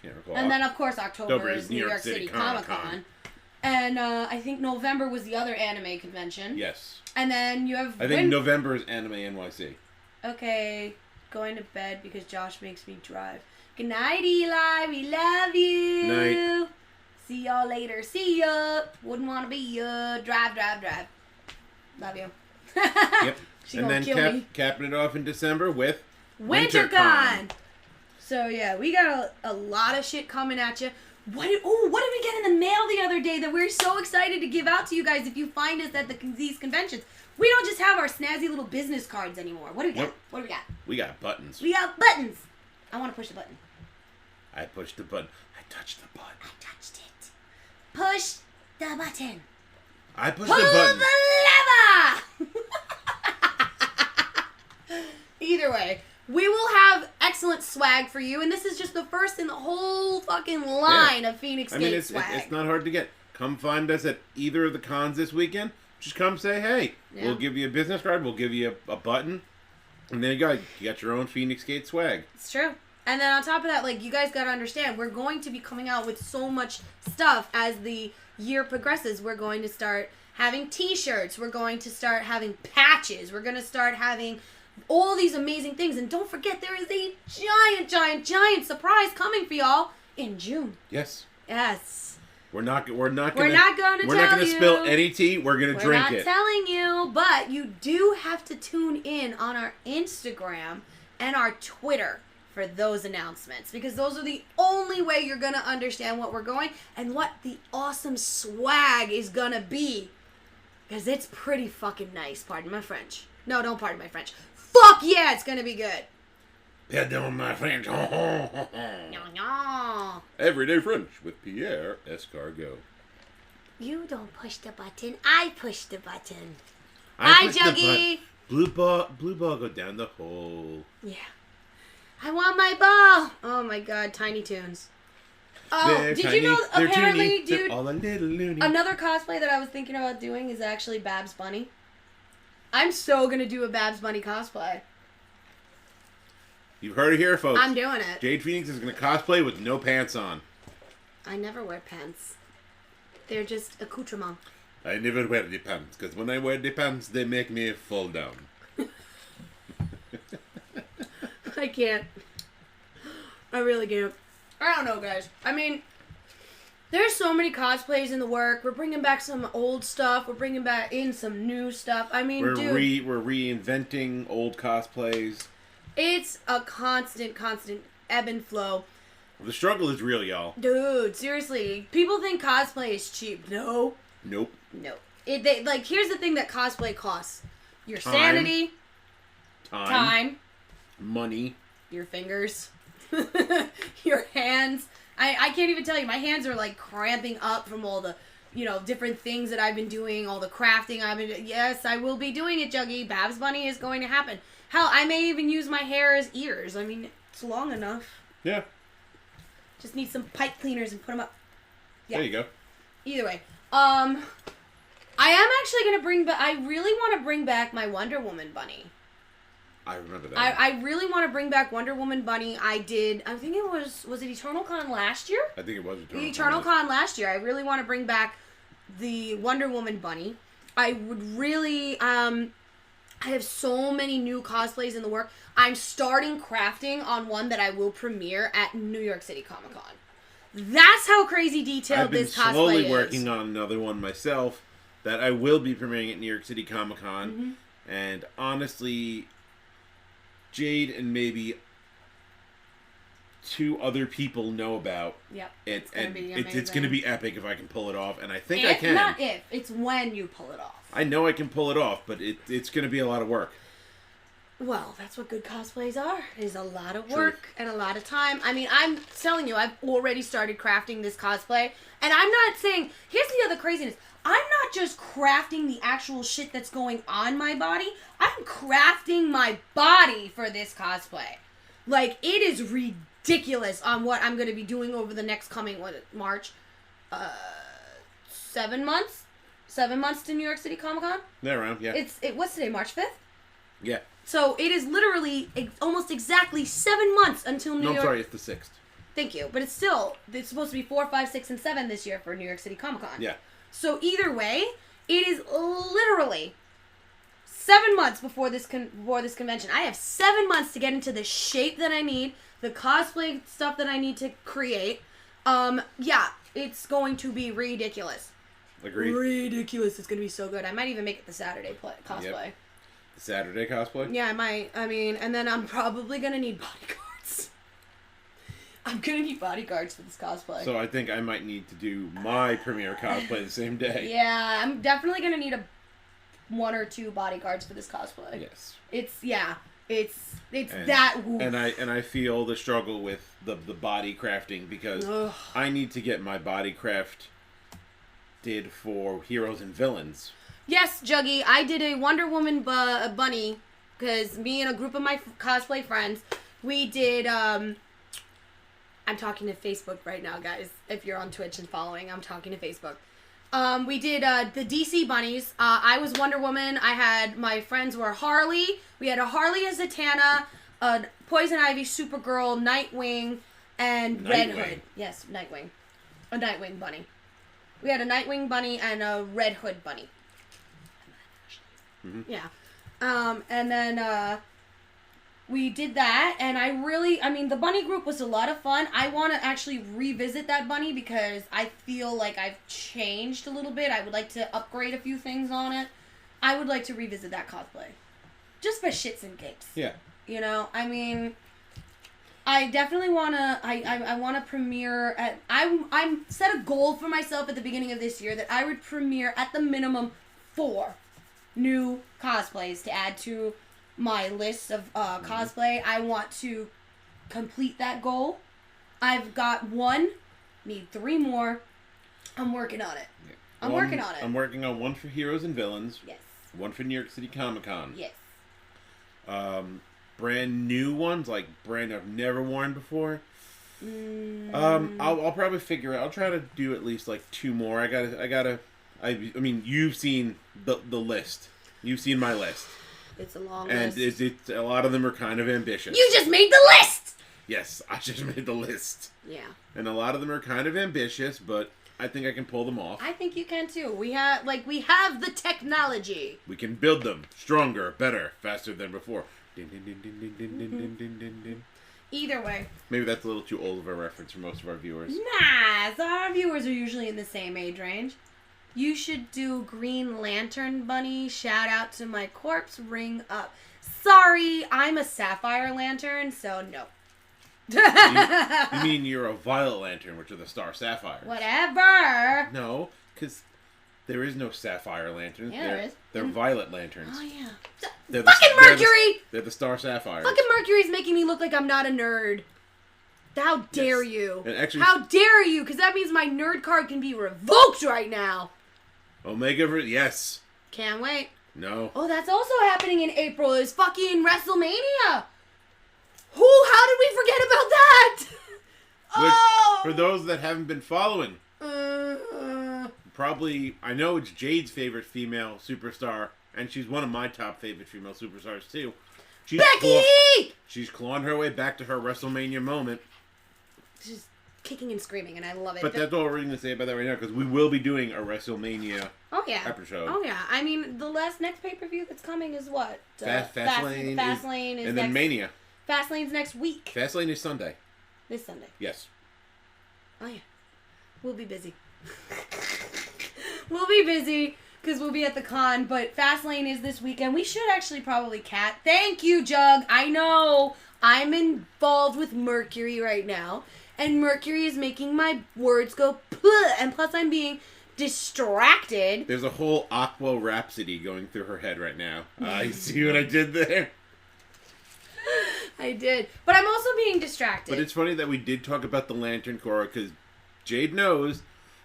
Can't recall. And then, of course, October is New York City Comic-Con. And I think November was the other anime convention. Yes. And then you have... I think November is Anime NYC. Okay, going to bed because Josh makes me drive. Good night, Eli. We love you. Night. See y'all later. See ya. Wouldn't want to be ya. Drive. Love you. Yep. She and gonna then kill me. capping it off in December with WinterCon. So yeah, we got a lot of shit coming at you. What did we get in the mail the other day that we're so excited to give out to you guys if you find us at these conventions? We don't just have our snazzy little business cards anymore. What do we got? Nope. What do we got? We got buttons. We got buttons. I want to push the button. I pushed the button. I touched the button. I touched it. Push the button. I pushed Pull the button. the lever! Either way, we will have excellent swag for you, and this is just the first in the whole fucking line of Phoenix Gate swag. It's not hard to get. Come find us at either of the cons this weekend. Just come say hey. Yeah. We'll give you a business card. We'll give you a button. And there you go. You got your own Phoenix Gate swag. It's true. And then on top of that, like, you guys got to understand, we're going to be coming out with so much stuff as the year progresses. We're going to start having t-shirts. We're going to start having patches. We're going to start having all these amazing things. And don't forget, there is a giant surprise coming for y'all in June. Yes. Yes. We're not going to spill any tea. We're going to drink it. We're not telling you, but you do have to tune in on our Instagram and our Twitter for those announcements, because those are the only way you're going to understand what we're going and what the awesome swag is going to be, because it's pretty fucking nice. Pardon my French. No, don't pardon my French. Fuck yeah, it's going to be good. Pardon my French. Everyday French with Pierre Escargot. You don't push the button. I push the button. Hi, Juggy. Blue ball go down the hole. Yeah. I want my ball. Oh my god, Tiny Toons. Oh, they're did tiny, you know, apparently, toony, dude, all a little loony. Another cosplay that I was thinking about doing is actually Babs Bunny. I'm so gonna do a Babs Bunny cosplay. You've heard it here, folks. I'm doing it. Jade Phoenix is gonna cosplay with no pants on. I never wear pants. They're just accoutrement. I never wear the pants, because when I wear the pants, they make me fall down. I can't. I really can't. I don't know, guys. I mean, there's so many cosplays in the work. We're bringing back some old stuff. We're bringing back in some new stuff. I mean, we're dude. We're reinventing old cosplays. It's a constant ebb and flow. The struggle is real, y'all. Dude, seriously. People think cosplay is cheap. No. Nope. No. Here's the thing that cosplay costs. Your sanity. Time. Money. Your fingers. Your hands. I can't even tell you. My hands are like cramping up from all the different things that I've been doing, all the crafting yes, I will be doing it, Juggy. Babs Bunny is going to happen. Hell, I may even use my hair as ears. I mean, it's long enough. Yeah. Just need some pipe cleaners and put them up. Yeah. There you go. Either way. I am actually going to I really want to bring back my Wonder Woman bunny. I remember that. I really want to bring back Wonder Woman bunny. I think it was it Eternal Con last year? I think it was Eternal Con last year. I really want to bring back the Wonder Woman bunny. I would really, I have so many new cosplays in the work. I'm starting crafting on one that I will premiere at New York City Comic Con. That's how crazy detailed this cosplay is. I've been slowly working on another one myself that I will be premiering at New York City Comic Con. Mm-hmm. And honestly, Jade and maybe 2 other people know about. Yep. It's going to be epic if I can pull it off, and I think I can. Not if, it's when you pull it off. I know I can pull it off, but it's going to be a lot of work. Well, that's what good cosplays are. It is a lot of work and a lot of time. I mean, I'm telling you, I've already started crafting this cosplay, and I'm not saying, here's the other craziness. I'm not just crafting the actual shit that's going on my body. I'm crafting my body for this cosplay. Like, it is ridiculous on what I'm going to be doing over the next coming, March? 7 months? 7 months to New York City Comic Con? Yeah, around, yeah. What's today, March 5th? Yeah. So, it is literally almost exactly 7 months until New York... No, I'm sorry, it's the 6th. Thank you. But it's supposed to be 4, 5, 6, and 7 this year for New York City Comic Con. Yeah. So either way, it is literally 7 months before this convention. I have 7 months to get into the shape that I need, the cosplay stuff that I need to create. Yeah, it's going to be ridiculous. Agreed. Ridiculous. It's going to be so good. I might even make it the Saturday cosplay. Yep. The Saturday cosplay? Yeah, I might. I mean, and then I'm probably going to need bodyguards. I'm going to need bodyguards for this cosplay. So I think I might need to do my premiere cosplay the same day. Yeah, I'm definitely going to need 1 or 2 bodyguards for this cosplay. Yes. It's that. Oof. And I feel the struggle with the body crafting because I need to get my body craft did for Heroes and Villains. Yes, Juggy, I did a Wonder Woman bunny because me and a group of my cosplay friends, we did. I'm talking to Facebook right now, guys. If you're on Twitch and following, I'm talking to Facebook. We did the DC bunnies. I was Wonder Woman. My friends were Harley. We had a Harley as Zatanna, a Poison Ivy, Supergirl, Nightwing, and Red Hood. Yes, Nightwing. A Nightwing bunny. We had a Nightwing bunny and a Red Hood bunny. Mm-hmm. Yeah. And then we did that, and the bunny group was a lot of fun. I want to actually revisit that bunny because I feel like I've changed a little bit. I would like to upgrade a few things on it. I would like to revisit that cosplay. Just for shits and gigs. Yeah. You know, I mean, I definitely want to, I want to premiere at, I set a goal for myself at the beginning of this year that I would premiere at the minimum 4 new cosplays to add to my list of cosplay. I want to complete that goal. I've got 1, need 3 more. I'm working on it. Yeah. I'm working on it. I'm working on 1 for Heroes and Villains. Yes. 1 for New York City Comic Con. Yes. Brand new ones, like brand I've never worn before. I'll probably figure out. I'll try to do at least like 2 more. I mean, you've seen the list. You've seen my list. It's a long list. And a lot of them are kind of ambitious. You just made the list! Yes, I just made the list. Yeah. And a lot of them are kind of ambitious, but I think I can pull them off. I think you can too. We have the technology. We can build them stronger, better, faster than before. Din, din, din, din, din, din, din, din, din, din. Either way. Maybe that's a little too old of a reference for most of our viewers. Nah, so our viewers are usually in the same age range. You should do Green Lantern Bunny. Shout out to my corpse. Ring up. Sorry, I'm a Sapphire Lantern, so no. You mean you're a Violet Lantern, which are the Star Sapphires. Whatever. No, because there is no Sapphire Lanterns. Yeah, there is. They're Violet Lanterns. Oh, yeah. They're Fucking Mercury! They're the Star Sapphires. Fucking Mercury's making me look like I'm not a nerd. How dare Yes. you? And actually, How dare you? Because that means my nerd card can be revoked right now. yes. Can't wait. No. Oh, that's also happening in April is fucking WrestleMania. How did we forget about that? Which, Oh! for those that haven't been following, Uh, probably, I know it's Jade's favorite female superstar, and she's one of my top favorite female superstars, too. Becky! She's clawing her way back to her WrestleMania moment. She's kicking and screaming, and I love it. But that's all we're going to say about that right now, because we will be doing a WrestleMania episode. Oh, yeah. I mean, the next pay-per-view that's coming is what? Fastlane is and then Mania. Fastlane's next week. Fastlane is Sunday. This Sunday. Yes. Oh, yeah. We'll be busy. We'll be busy because we'll be at the con, but Fastlane is this weekend. We should actually probably cat. Thank you, Jug. I know I'm involved with Mercury right now, and Mercury is making my words go Puh, and plus I'm being distracted. There's a whole Aqua Rhapsody going through her head right now. You see what I did there? I did. But I'm also being distracted. But it's funny that we did talk about the Lantern Corps, because Jade knows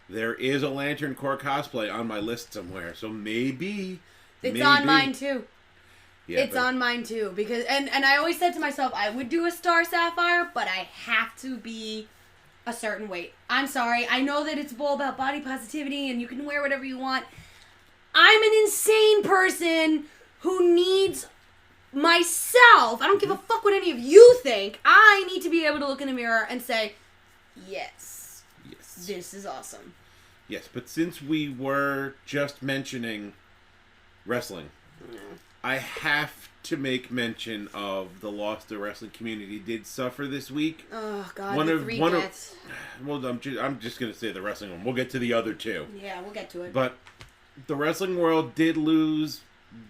there is a Lantern Corps cosplay on my list somewhere. So maybe... It's on mine, too. Yeah, it's on mine, too. Because and I always said to myself, I would do a Star Sapphire, but I have to be a certain weight. I'm sorry. I know that it's all about body positivity, and you can wear whatever you want. I'm an insane person who needs... myself, I don't give a fuck what any of you think. I need to be able to look in the mirror and say, yes, this is awesome. Yes, but since we were just mentioning wrestling, I have to make mention of the loss the wrestling community did suffer this week. Oh, God, the three deaths. Well, I'm just going to say the wrestling one. We'll get to the other two. Yeah, we'll get to it. But the wrestling world did lose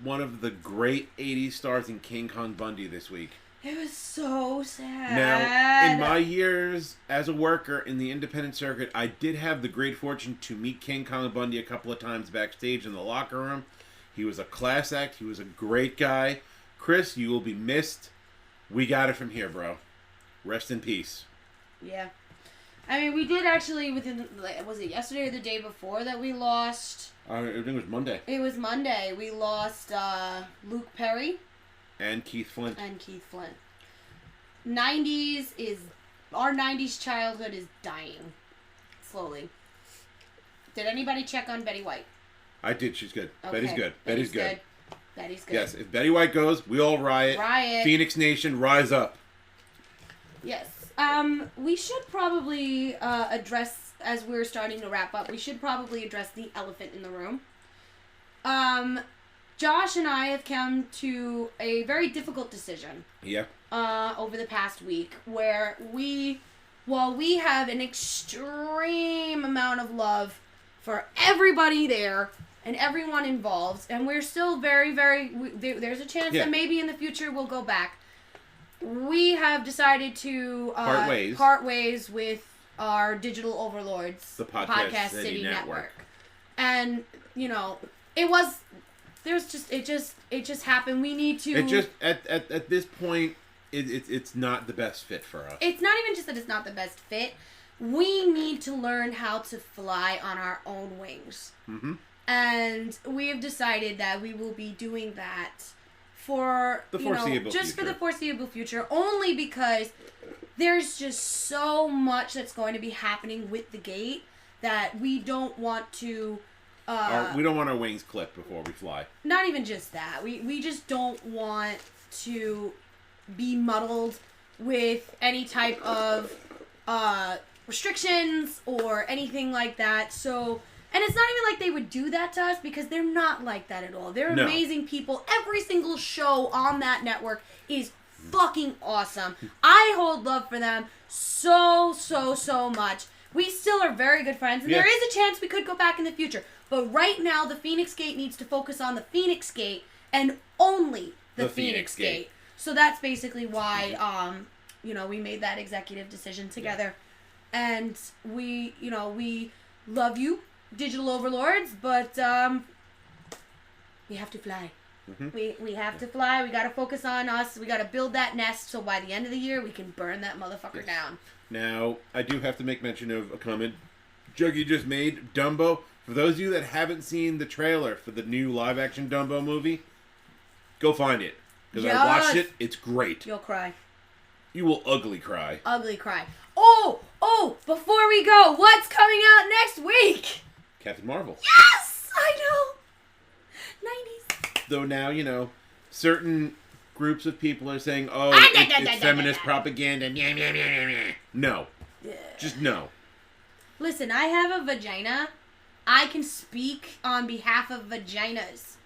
one of the great 80s stars in King Kong Bundy this week. It was so sad. Now, in my years as a worker in the independent circuit, I did have the great fortune to meet King Kong Bundy a couple of times backstage in the locker room. He was a class act. He was a great guy. Chris, you will be missed. We got it from here, bro. Rest in peace. Yeah. I mean, we did actually, was it yesterday or the day before that we lost... I think it was Monday. It was Monday. We lost Luke Perry. And Keith Flint. 90s childhood is dying. Slowly. Did anybody check on Betty White? I did. She's good. Okay. Betty's good. Betty's good. Betty's good. Yes, if Betty White goes, we all riot. Phoenix Nation, rise up. Yes. We should probably address... As we're starting to wrap up, we should probably address the elephant in the room. Josh and I have come to a very difficult decision. Yeah. Over the past week, where while we have an extreme amount of love for everybody there and everyone involved, and we're still very, very... there's a chance that maybe in the future we'll go back. We have decided to part ways with our digital overlords, the Podcast City Network. And it just happened. We need to... It just at this point it's not the best fit for us. It's not even just that it's not the best fit. We need to learn how to fly on our own wings. Mm-hmm. And we have decided that we will be doing that for the foreseeable future. For the foreseeable future, only because there's just so much that's going to be happening with the gate that we don't want to... we don't want our wings clipped before we fly. Not even just that. We just don't want to be muddled with any type of restrictions or anything like that. So... And it's not even like they would do that to us, because they're not like that at all. They're amazing people. Every single show on that network is fucking awesome. I hold love for them so much. We still are very good friends, and there is a chance we could go back in the future. But right now, the Phoenix Gate needs to focus on the Phoenix Gate and only the Phoenix Gate. So that's basically why, we made that executive decision together. And we love you, digital overlords, but we have to fly. We have to fly. We got to focus on us. We got to build that nest so by the end of the year we can burn that motherfucker down. Now, I do have to make mention of a comment Juggy just made. Dumbo. For those of you that haven't seen the trailer for the new live-action Dumbo movie, go find it. Because I watched it. It's great. You'll cry. You will ugly cry. Ugly cry. Oh! Before we go, what's coming out next week? Captain Marvel. Yes! I know! 90s. Though now, certain groups of people are saying, oh, it's feminist propaganda. No. Just no. Listen, I have a vagina. I can speak on behalf of vaginas.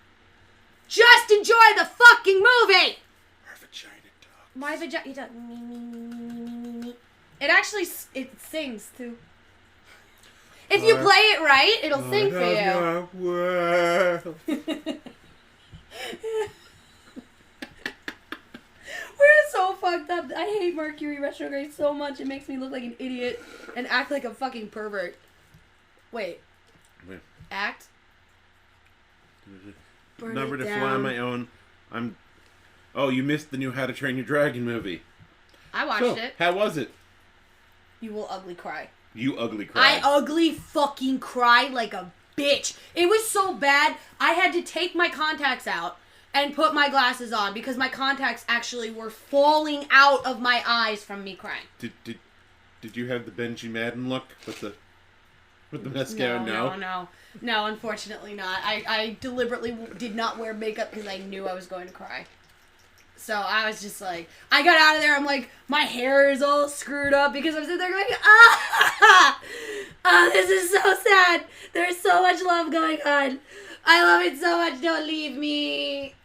Just enjoy the fucking movie! Our vagina talks. My vagina... It does... me. It actually... It sings, too. If you play it right, it'll sing for you. We're so fucked up. I hate Mercury retrograde so much. It makes me look like an idiot and act like a fucking pervert. Wait. Act? Burn Never it to down. fly on my own. Oh, you missed the new How to Train Your Dragon movie. I watched it. How was it? You will ugly cry. You ugly cry. I ugly fucking cried like a bitch. It was so bad, I had to take my contacts out and put my glasses on because my contacts actually were falling out of my eyes from me crying. Did you have the Benji Madden look with the mascara? No, unfortunately not. I deliberately did not wear makeup because I knew I was going to cry. So I was just like, I got out of there, I'm like, my hair is all screwed up because I'm sitting there going, this is so sad. There's so much love going on. I love it so much, don't leave me.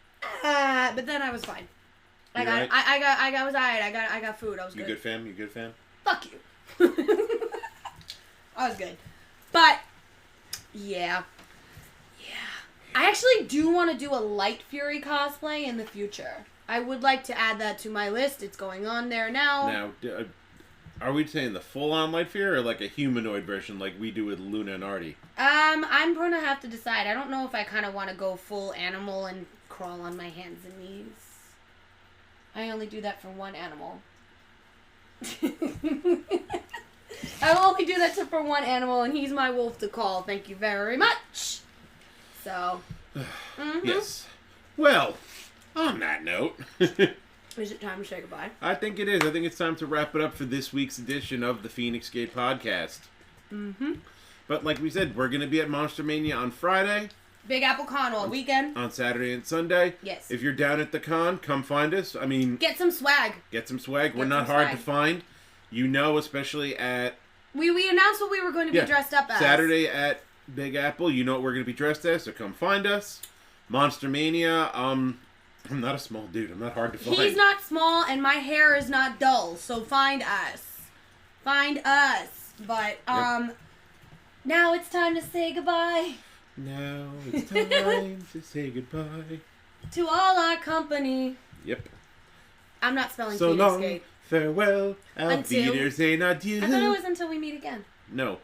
But then I was fine. I was alright. I got food. I was good. You good fam? Fuck you. I was good. But yeah. I actually do want to do a Light Fury cosplay in the future. I would like to add that to my list. It's going on there now. Now, are we saying the full-on Light Fury or like a humanoid version like we do with Luna and Artie? I'm going to have to decide. I don't know if I kind of want to go full animal and crawl on my hands and knees. I only do that for one animal. I will only do that for one animal, and he's my wolf to call. Thank you very much. So, Yes. Well, on that note... Is it time to say goodbye? I think it is. I think it's time to wrap it up for this week's edition of the Phoenix Gate Podcast. But like we said, we're going to be at Monster Mania on Friday. Big Apple Con all weekend. On Saturday and Sunday. Yes. If you're down at the con, come find us. I mean... Get some swag. We're not hard to find. Especially at... We announced what we were going to be dressed up as. Saturday at Big Apple. You know what we're going to be dressed as, so come find us. Monster Mania. I'm not a small dude. I'm not hard to find. He's not small, and my hair is not dull, so find us. Find us. But, now it's time to say goodbye. Now it's time to say goodbye. To all our company. Yep. I'm not spelling So Phoenix long, Gate. farewell, auf Wiedersehen, adieu. I thought it was until we meet again. No.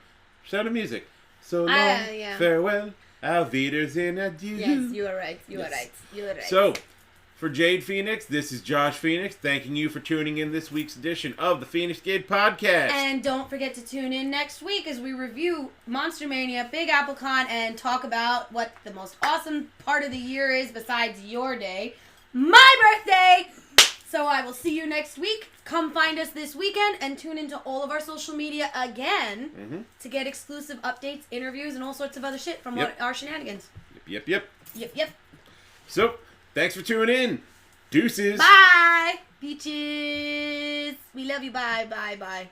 Sound of music. So long, yeah. farewell, auf Wiedersehen, adieu. Yes, you are right. You are right. So, for Jade Phoenix, this is Josh Phoenix, thanking you for tuning in this week's edition of the Phoenix Gate Podcast. And don't forget to tune in next week as we review Monster Mania, Big Apple Con, and talk about what the most awesome part of the year is besides your day, my birthday! So I will see you next week. Come find us this weekend and tune into all of our social media again to get exclusive updates, interviews, and all sorts of other shit from our shenanigans. Yep. Yep. So, thanks for tuning in. Deuces. Bye, beaches. We love you. Bye. Bye.